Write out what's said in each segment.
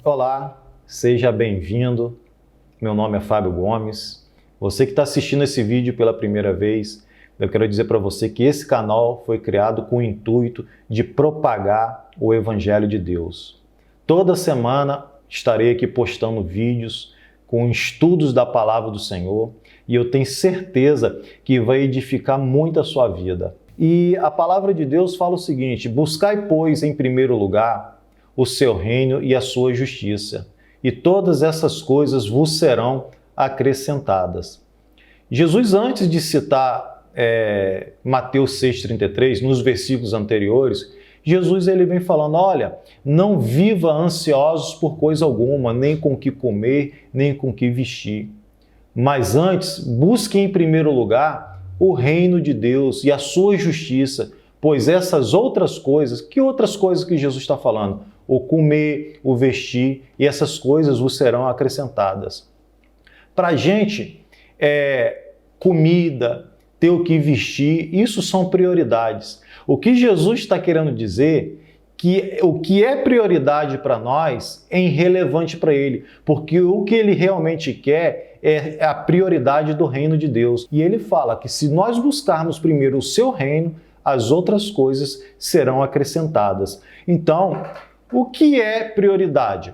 Olá, seja bem-vindo. Meu nome é Fábio Gomes. Você que está assistindo esse vídeo pela primeira vez, eu quero dizer para você que esse canal foi criado com o intuito de propagar o Evangelho de Deus. Toda semana estarei aqui postando vídeos com estudos da Palavra do Senhor e eu tenho certeza que vai edificar muito a sua vida. E a Palavra de Deus fala o seguinte: buscai, pois, em primeiro lugar o seu reino e a sua justiça, e todas essas coisas vos serão acrescentadas. Jesus, antes de citar Mateus 6,33, nos versículos anteriores, Jesus ele vem falando: olha, não viva ansiosos por coisa alguma, nem com o que comer, nem com o que vestir. Mas antes, busque em primeiro lugar o reino de Deus e a sua justiça, pois essas outras coisas, que outras coisas que Jesus está falando? O comer, o vestir, e essas coisas vos serão acrescentadas. Para a gente, comida, ter o que vestir, isso são prioridades. O que Jesus está querendo dizer que o que é prioridade para nós é irrelevante para ele, porque o que ele realmente quer é a prioridade do reino de Deus. E ele fala que se nós buscarmos primeiro o seu reino, as outras coisas serão acrescentadas. Então, o que é prioridade?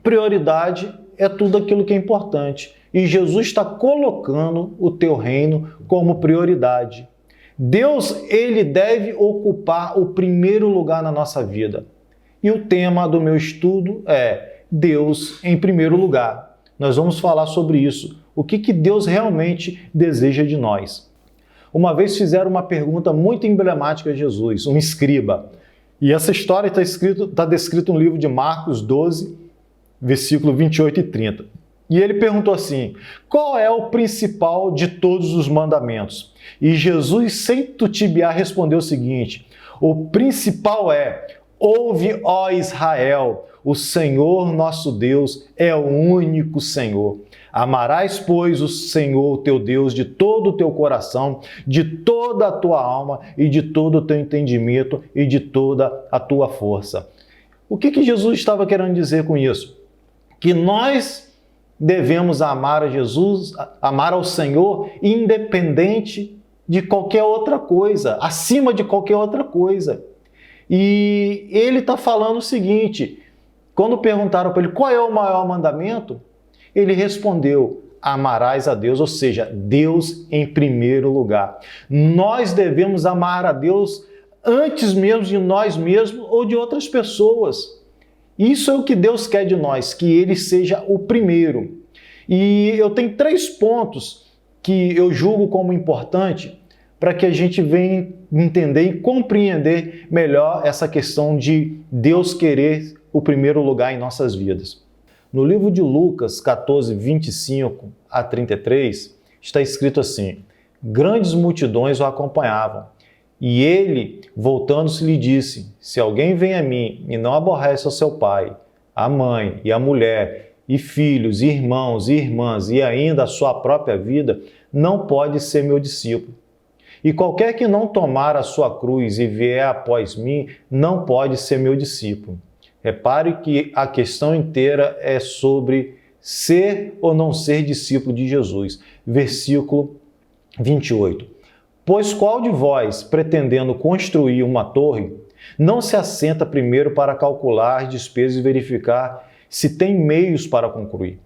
Prioridade é tudo aquilo que é importante. E Jesus está colocando o teu reino como prioridade. Deus, ele deve ocupar o primeiro lugar na nossa vida. E o tema do meu estudo é Deus em primeiro lugar. Nós vamos falar sobre isso. O que Deus realmente deseja de nós? Uma vez fizeram uma pergunta muito emblemática a Jesus, um escriba. E essa história está descrita no livro de Marcos 12, versículo 28 e 30. E ele perguntou assim: qual é o principal de todos os mandamentos? E Jesus, sem titubear, respondeu o seguinte: o principal é: ouve, ó Israel, o Senhor nosso Deus é o único Senhor. Amarás, pois, o Senhor teu Deus de todo o teu coração, de toda a tua alma e de todo o teu entendimento e de toda a tua força. O que Jesus estava querendo dizer com isso? Que nós devemos amar a Jesus, amar ao Senhor, independente de qualquer outra coisa, acima de qualquer outra coisa. E ele está falando o seguinte: quando perguntaram para ele qual é o maior mandamento, ele respondeu: amarás a Deus, ou seja, Deus em primeiro lugar. Nós devemos amar a Deus antes mesmo de nós mesmos ou de outras pessoas. Isso é o que Deus quer de nós, que Ele seja o primeiro. E eu tenho 3 pontos que eu julgo como importante para que a gente venha entender e compreender melhor essa questão de Deus querer o primeiro lugar em nossas vidas. No livro de Lucas 14, 25 a 33, está escrito assim: grandes multidões o acompanhavam. E ele, voltando-se, lhe disse: se alguém vem a mim e não aborrece o seu pai, a mãe e a mulher, e filhos, e irmãos e irmãs, e ainda a sua própria vida, não pode ser meu discípulo. E qualquer que não tomar a sua cruz e vier após mim, não pode ser meu discípulo. Repare que a questão inteira é sobre ser ou não ser discípulo de Jesus. Versículo 28. Pois qual de vós, pretendendo construir uma torre, não se assenta primeiro para calcular despesas e verificar se tem meios para concluir?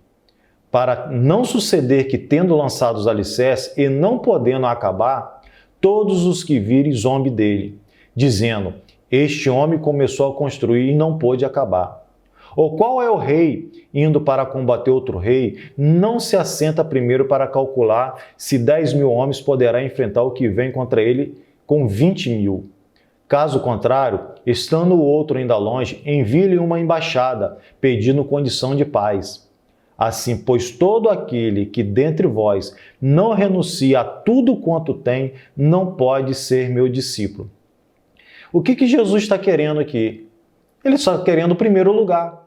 Para não suceder que, tendo lançado os alicerces e não podendo acabar, todos os que virem zombem dele, dizendo: este homem começou a construir e não pôde acabar. Ou qual é o rei, indo para combater outro rei, não se assenta primeiro para calcular se 10.000 homens poderá enfrentar o que vem contra ele com 20.000? Caso contrário, estando o outro ainda longe, envie-lhe uma embaixada, pedindo condição de paz. Assim, pois todo aquele que dentre vós não renuncia a tudo quanto tem, não pode ser meu discípulo. O que Jesus está querendo aqui? Ele está querendo o primeiro lugar.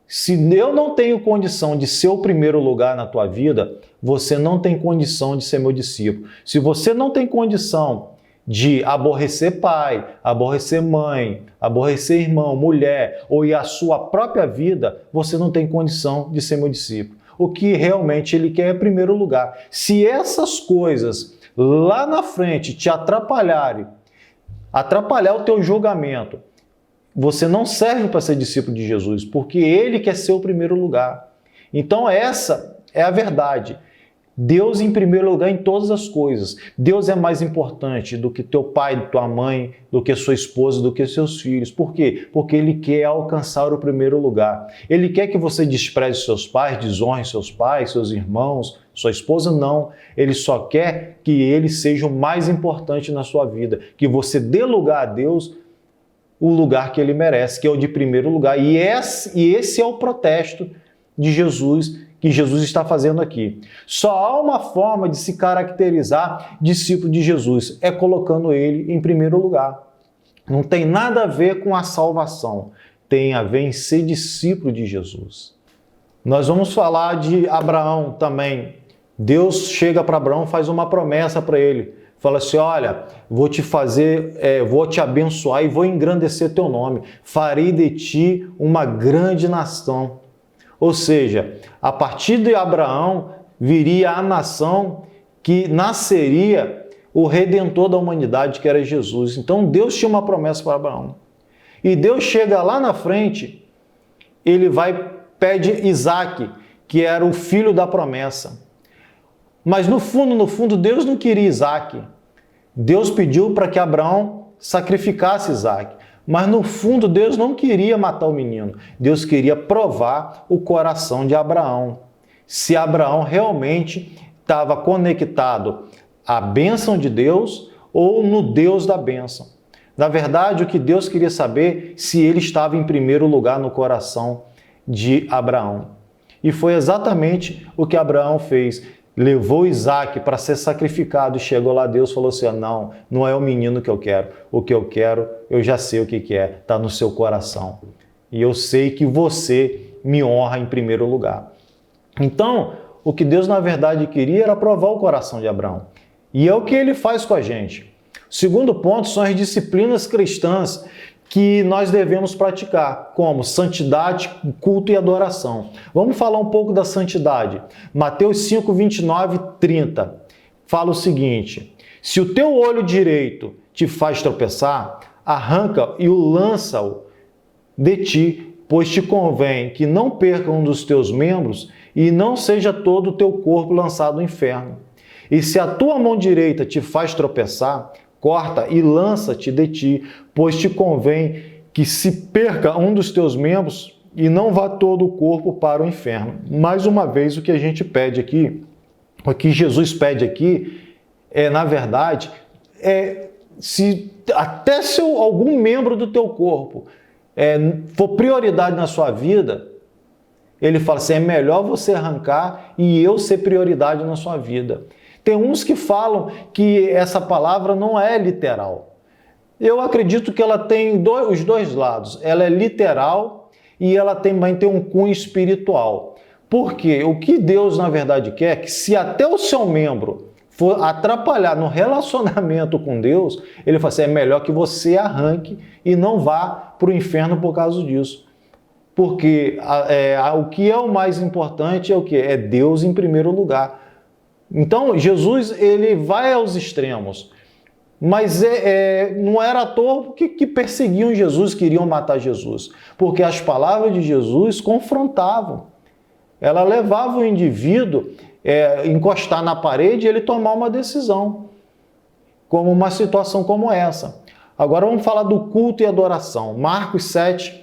Se eu não tenho condição de ser o primeiro lugar na tua vida, você não tem condição de ser meu discípulo. Se você não tem condição de aborrecer pai, aborrecer mãe, aborrecer irmão, mulher ou a sua própria vida, você não tem condição de ser meu discípulo. O que realmente ele quer é primeiro lugar. Se essas coisas lá na frente te atrapalharem, atrapalhar o teu julgamento, você não serve para ser discípulo de Jesus, porque ele quer ser o primeiro lugar. Então essa é a verdade. Deus em primeiro lugar em todas as coisas. Deus é mais importante do que teu pai, tua mãe, do que sua esposa, do que seus filhos. Por quê? Porque ele quer alcançar o primeiro lugar. Ele quer que você despreze seus pais, desonre seus pais, seus irmãos, sua esposa, não. Ele só quer que ele seja o mais importante na sua vida. Que você dê lugar a Deus, o lugar que ele merece, que é o de primeiro lugar. E esse é o protesto de Jesus, que Jesus está fazendo aqui. Só há uma forma de se caracterizar discípulo de Jesus, é colocando ele em primeiro lugar. Não tem nada a ver com a salvação, tem a ver em ser discípulo de Jesus. Nós vamos falar de Abraão também. Deus chega para Abraão, faz uma promessa para ele. Fala assim, olha, vou te abençoar e vou engrandecer teu nome. Farei de ti uma grande nação. Ou seja, a partir de Abraão viria a nação que nasceria o Redentor da humanidade, que era Jesus. Então Deus tinha uma promessa para Abraão. E Deus chega lá na frente, ele pede Isaque, que era o filho da promessa. Mas no fundo, Deus não queria Isaque. Deus pediu para que Abraão sacrificasse Isaque. Mas no fundo, Deus não queria matar o menino. Deus queria provar o coração de Abraão. Se Abraão realmente estava conectado à bênção de Deus ou no Deus da bênção. Na verdade, o que Deus queria saber se ele estava em primeiro lugar no coração de Abraão. E foi exatamente o que Abraão fez. Levou Isaque para ser sacrificado e chegou lá, Deus falou assim, não é o menino que eu quero. O que eu quero, eu já sei o que é, está no seu coração. E eu sei que você me honra em primeiro lugar. Então, o que Deus na verdade queria era provar o coração de Abraão. E é o que ele faz com a gente. O segundo ponto são as disciplinas cristãs que nós devemos praticar, como santidade, culto e adoração. Vamos falar um pouco da santidade. Mateus 5, 29 e 30 fala o seguinte, se o teu olho direito te faz tropeçar, arranca e o lança-o de ti, pois te convém que não perca um dos teus membros e não seja todo o teu corpo lançado no inferno. E se a tua mão direita te faz tropeçar, corta e lança-te de ti, pois te convém que se perca um dos teus membros e não vá todo o corpo para o inferno. Mais uma vez, o que a gente pede aqui, o que Jesus pede aqui, na verdade, se algum membro do teu corpo for prioridade na sua vida, ele fala assim, é melhor você arrancar e eu ser prioridade na sua vida. Tem uns que falam que essa palavra não é literal. Eu acredito que ela tem os dois lados. Ela é literal e ela também tem um cunho espiritual. Porque o que Deus, na verdade, quer é que se até o seu membro for atrapalhar no relacionamento com Deus, ele fala assim, é melhor que você arranque e não vá para o inferno por causa disso. Porque o que é o mais importante é o quê? É Deus em primeiro lugar. Então, Jesus, ele vai aos extremos, mas não era à toa que perseguiam Jesus, queriam matar Jesus, porque as palavras de Jesus confrontavam. Ela levava o indivíduo a encostar na parede e ele tomar uma decisão, como uma situação como essa. Agora vamos falar do culto e adoração. Marcos 7,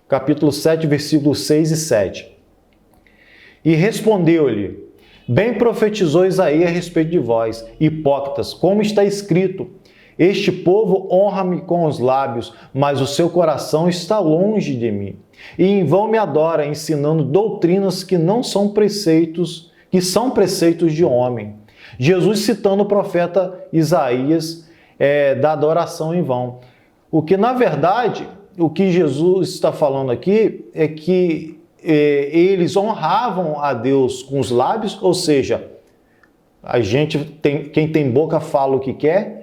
capítulo 7, versículos 6 e 7. E respondeu-lhe, bem profetizou Isaías a respeito de vós, hipócritas, como está escrito, este povo honra-me com os lábios, mas o seu coração está longe de mim. E em vão me adora, ensinando doutrinas que não são preceitos, que são preceitos de homem. Jesus citando o profeta Isaías da adoração em vão. O que, na verdade, o que Jesus está falando aqui é que eles honravam a Deus com os lábios, ou seja, quem tem boca fala o que quer,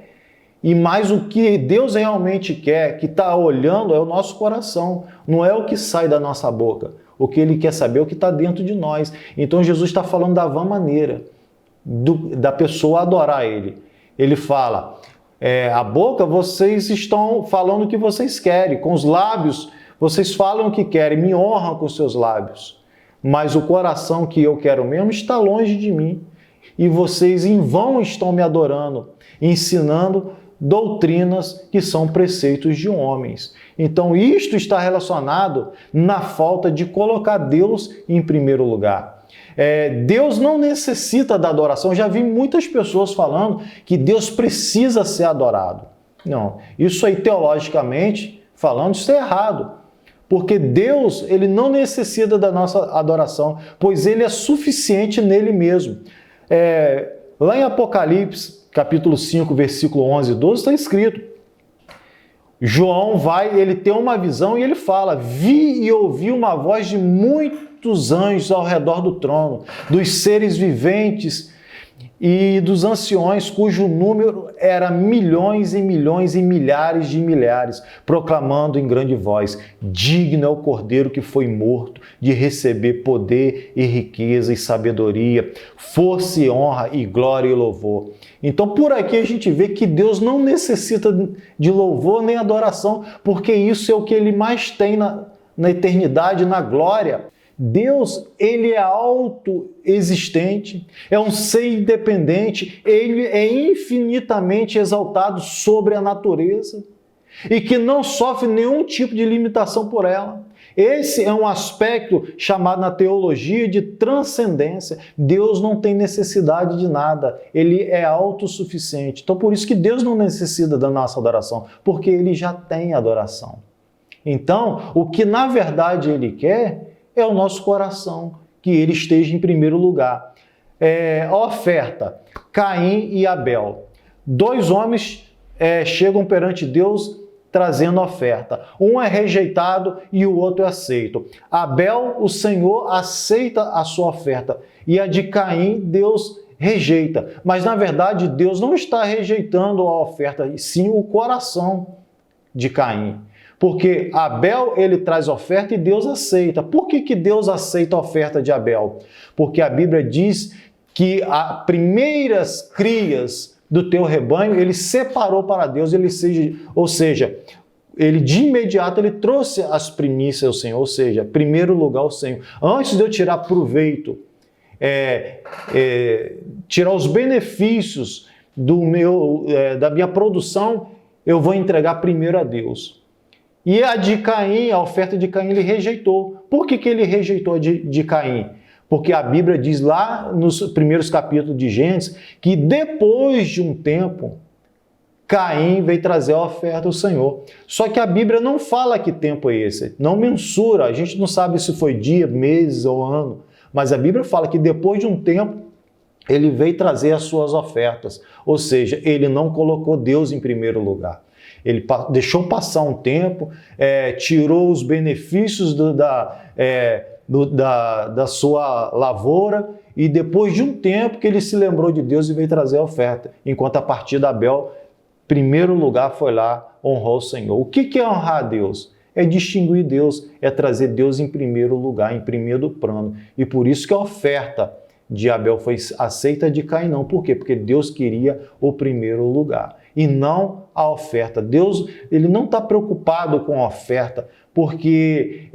mais o que Deus realmente quer, que está olhando, é o nosso coração, não é o que sai da nossa boca. O que Ele quer saber é o que está dentro de nós. Então Jesus está falando da vã maneira da pessoa adorar Ele. Ele fala, a boca vocês estão falando o que vocês querem, com os lábios vocês falam o que querem, me honram com seus lábios, mas o coração que eu quero mesmo está longe de mim. E vocês em vão estão me adorando, ensinando doutrinas que são preceitos de homens. Então isto está relacionado na falta de colocar Deus em primeiro lugar. Deus não necessita da adoração. Eu já vi muitas pessoas falando que Deus precisa ser adorado. Não, isso aí teologicamente falando, isso é errado. Porque Deus, Ele não necessita da nossa adoração, pois Ele é suficiente nele mesmo. Lá em Apocalipse, capítulo 5, versículo 11 e 12, está escrito. João ele tem uma visão e ele fala, vi e ouvi uma voz de muitos anjos ao redor do trono, dos seres viventes e dos anciões, cujo número era milhões e milhões e milhares de milhares, proclamando em grande voz, digno é o Cordeiro que foi morto de receber poder e riqueza e sabedoria, força e honra e glória e louvor. Então por aqui a gente vê que Deus não necessita de louvor nem adoração, porque isso é o que Ele mais tem na eternidade, na glória. Deus, Ele é autoexistente, é um ser independente, Ele é infinitamente exaltado sobre a natureza e que não sofre nenhum tipo de limitação por ela. Esse é um aspecto chamado na teologia de transcendência. Deus não tem necessidade de nada, Ele é autossuficiente. Então por isso que Deus não necessita da nossa adoração, porque Ele já tem adoração. Então, o que na verdade Ele quer é o nosso coração, que Ele esteja em primeiro lugar. A oferta, Caim e Abel. Dois homens chegam perante Deus trazendo oferta. Um é rejeitado e o outro é aceito. Abel, o Senhor aceita a sua oferta, e a de Caim, Deus rejeita. Mas na verdade, Deus não está rejeitando a oferta, e sim o coração de Caim. Porque Abel, ele traz oferta e Deus aceita. Por que Deus aceita a oferta de Abel? Porque a Bíblia diz que as primeiras crias do teu rebanho, ele separou para Deus, ou seja, ele de imediato ele trouxe as primícias ao Senhor, ou seja, primeiro lugar ao Senhor. Antes de eu tirar proveito, tirar os benefícios da minha produção, eu vou entregar primeiro a Deus. E a de Caim, a oferta de Caim, ele rejeitou. Por que ele rejeitou de Caim? Porque a Bíblia diz lá nos primeiros capítulos de Gênesis que depois de um tempo, Caim veio trazer a oferta ao Senhor. Só que a Bíblia não fala que tempo é esse, não mensura, a gente não sabe se foi dia, meses ou ano, mas a Bíblia fala que depois de um tempo, ele veio trazer as suas ofertas, ou seja, ele não colocou Deus em primeiro lugar. Ele deixou passar um tempo, tirou os benefícios da sua lavoura, e depois de um tempo que ele se lembrou de Deus e veio trazer a oferta. Enquanto a partir de Abel, primeiro lugar foi lá, honrou o Senhor. O que é honrar a Deus? É distinguir Deus, é trazer Deus em primeiro lugar, em primeiro plano. E por isso que a oferta de Abel foi aceita, de Caim não. Por quê? Porque Deus queria o primeiro lugar e não a oferta. Deus, ele não está preocupado com a oferta, porque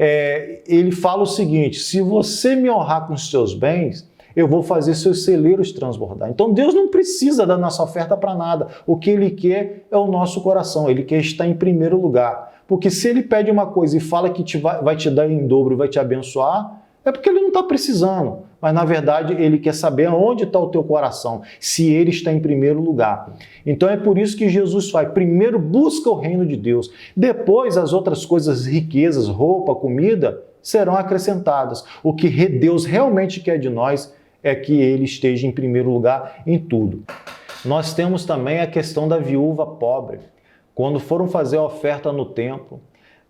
ele fala o seguinte: se você me honrar com os seus bens, eu vou fazer seus celeiros transbordar. Então Deus não precisa da nossa oferta para nada. O que Ele quer é o nosso coração, Ele quer estar em primeiro lugar. Porque se Ele pede uma coisa e fala que vai te dar em dobro, vai te abençoar, é porque Ele não está precisando. Mas, na verdade, Ele quer saber onde está o teu coração, se Ele está em primeiro lugar. Então, é por isso que Jesus faz. Primeiro, busca o reino de Deus. Depois, as outras coisas, riquezas, roupa, comida, serão acrescentadas. O que Deus realmente quer de nós é que Ele esteja em primeiro lugar em tudo. Nós temos também a questão da viúva pobre. Quando foram fazer a oferta no templo,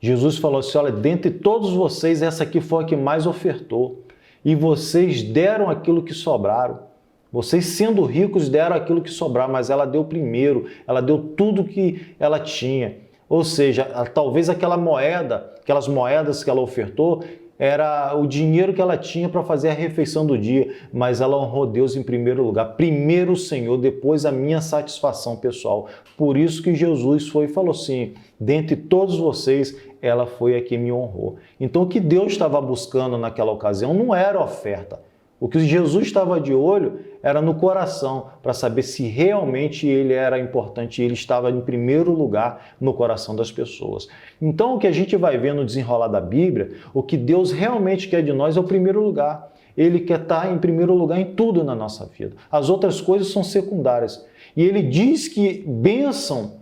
Jesus falou assim: olha, dentre todos vocês, essa aqui foi a que mais ofertou. E vocês deram aquilo que sobraram. Vocês, sendo ricos, deram aquilo que sobrar, mas ela deu primeiro, ela deu tudo que ela tinha. Ou seja, talvez aquelas moedas que ela ofertou, era o dinheiro que ela tinha para fazer a refeição do dia, mas ela honrou Deus em primeiro lugar. Primeiro o Senhor, depois a minha satisfação pessoal. Por isso que Jesus foi e falou assim, dentre todos vocês, ela foi a que me honrou. Então o que Deus estava buscando naquela ocasião não era oferta. O que Jesus estava de olho era no coração, para saber se realmente ele era importante, ele estava em primeiro lugar no coração das pessoas. Então, o que a gente vai ver no desenrolar da Bíblia, o que Deus realmente quer de nós é o primeiro lugar. Ele quer estar em primeiro lugar em tudo na nossa vida. As outras coisas são secundárias. E ele diz que bênção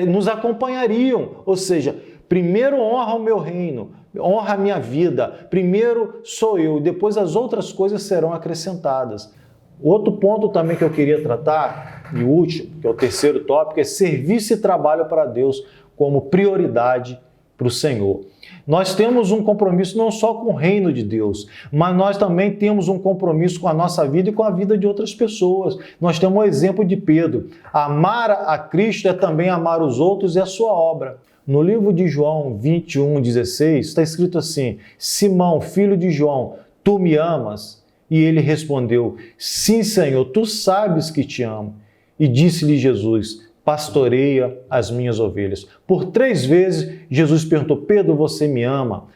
nos acompanhariam, ou seja, primeiro honra o meu reino, honra a minha vida, primeiro sou eu, depois as outras coisas serão acrescentadas. Outro ponto também que eu queria tratar, e último, que é o terceiro tópico, é serviço e trabalho para Deus como prioridade para o Senhor. Nós temos um compromisso não só com o reino de Deus, mas nós também temos um compromisso com a nossa vida e com a vida de outras pessoas. Nós temos o exemplo de Pedro. Amar a Cristo é também amar os outros e a sua obra. No livro de João 21:16, está escrito assim, Simão, filho de João, tu me amas? E ele respondeu, sim, Senhor, tu sabes que te amo. E disse-lhe Jesus, pastoreia as minhas ovelhas. Por 3 vezes, Jesus perguntou, Pedro, você me ama?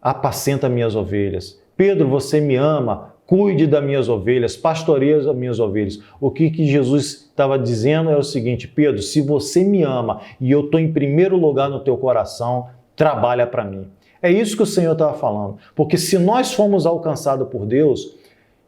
Apacenta minhas ovelhas. Pedro, você me ama? Cuide das minhas ovelhas, pastoreia as minhas ovelhas. O que Jesus estava dizendo é o seguinte, Pedro, se você me ama e eu estou em primeiro lugar no teu coração, trabalha para mim. É isso que o Senhor estava falando. Porque se nós formos alcançados por Deus,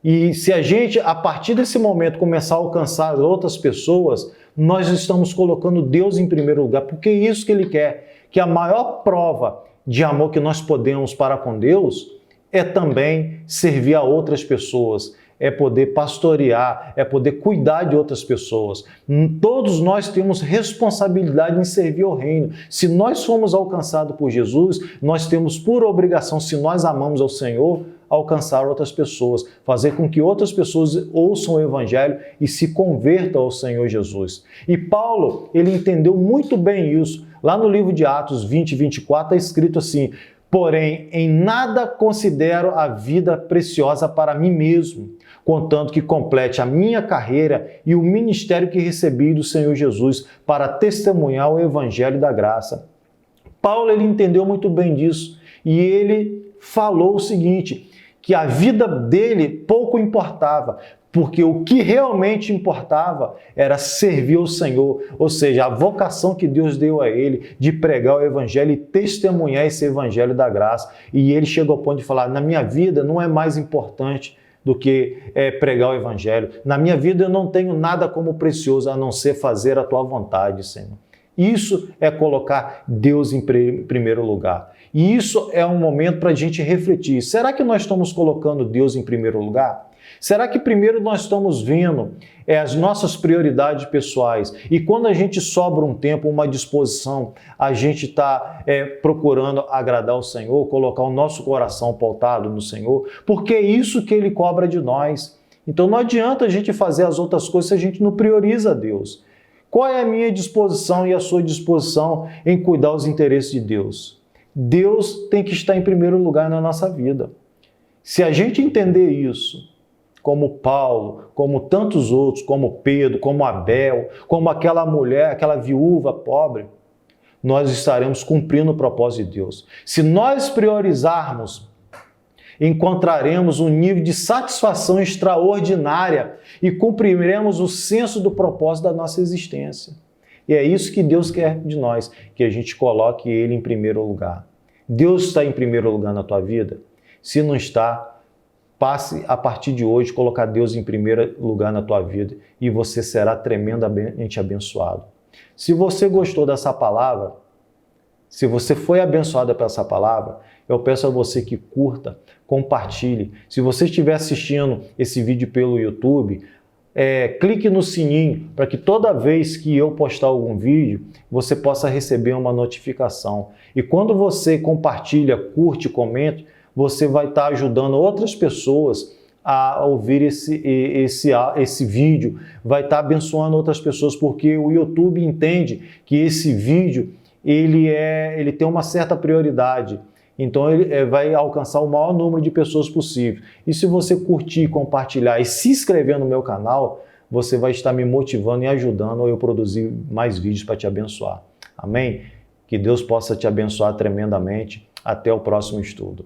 e se a gente, a partir desse momento, começar a alcançar outras pessoas, nós estamos colocando Deus em primeiro lugar, porque é isso que Ele quer. Que a maior prova de amor que nós podemos para com Deus é também servir a outras pessoas, é poder pastorear, é poder cuidar de outras pessoas. Todos nós temos responsabilidade em servir ao reino. Se nós somos alcançados por Jesus, nós temos por obrigação, se nós amamos ao Senhor, alcançar outras pessoas, fazer com que outras pessoas ouçam o Evangelho e se convertam ao Senhor Jesus. E Paulo, ele entendeu muito bem isso. Lá no livro de Atos 20:24 está escrito assim, porém, em nada considero a vida preciosa para mim mesmo, contanto que complete a minha carreira e o ministério que recebi do Senhor Jesus para testemunhar o Evangelho da graça. Paulo, ele entendeu muito bem disso e ele falou o seguinte, que a vida dele pouco importava, porque o que realmente importava era servir ao Senhor, ou seja, a vocação que Deus deu a ele de pregar o Evangelho e testemunhar esse Evangelho da graça. E ele chegou ao ponto de falar, na minha vida não é mais importante do que pregar o Evangelho. Na minha vida eu não tenho nada como precioso a não ser fazer a tua vontade, Senhor. Isso é colocar Deus em primeiro lugar. E isso é um momento para a gente refletir. Será que nós estamos colocando Deus em primeiro lugar? Será que primeiro nós estamos vendo as nossas prioridades pessoais e quando a gente sobra um tempo, uma disposição, a gente está procurando agradar o Senhor, colocar o nosso coração pautado no Senhor? Porque é isso que Ele cobra de nós. Então não adianta a gente fazer as outras coisas se a gente não prioriza Deus. Qual é a minha disposição e a sua disposição em cuidar dos interesses de Deus? Deus tem que estar em primeiro lugar na nossa vida. Se a gente entender isso, como Paulo, como tantos outros, como Pedro, como Abel, como aquela mulher, aquela viúva pobre, nós estaremos cumprindo o propósito de Deus. Se nós priorizarmos, encontraremos um nível de satisfação extraordinária e cumpriremos o senso do propósito da nossa existência. E é isso que Deus quer de nós, que a gente coloque Ele em primeiro lugar. Deus está em primeiro lugar na tua vida? Se não está, passe a partir de hoje colocar Deus em primeiro lugar na tua vida e você será tremendamente abençoado. Se você gostou dessa palavra, se você foi abençoado por essa palavra, eu peço a você que curta, compartilhe. Se você estiver assistindo esse vídeo pelo YouTube, clique no sininho para que toda vez que eu postar algum vídeo, você possa receber uma notificação. E quando você compartilha, curte, comenta, você vai estar ajudando outras pessoas a ouvir esse vídeo, vai estar abençoando outras pessoas, porque o YouTube entende que esse vídeo ele tem uma certa prioridade. Então ele vai alcançar o maior número de pessoas possível. E se você curtir, compartilhar e se inscrever no meu canal, você vai estar me motivando e ajudando a eu produzir mais vídeos para te abençoar. Amém? Que Deus possa te abençoar tremendamente. Até o próximo estudo.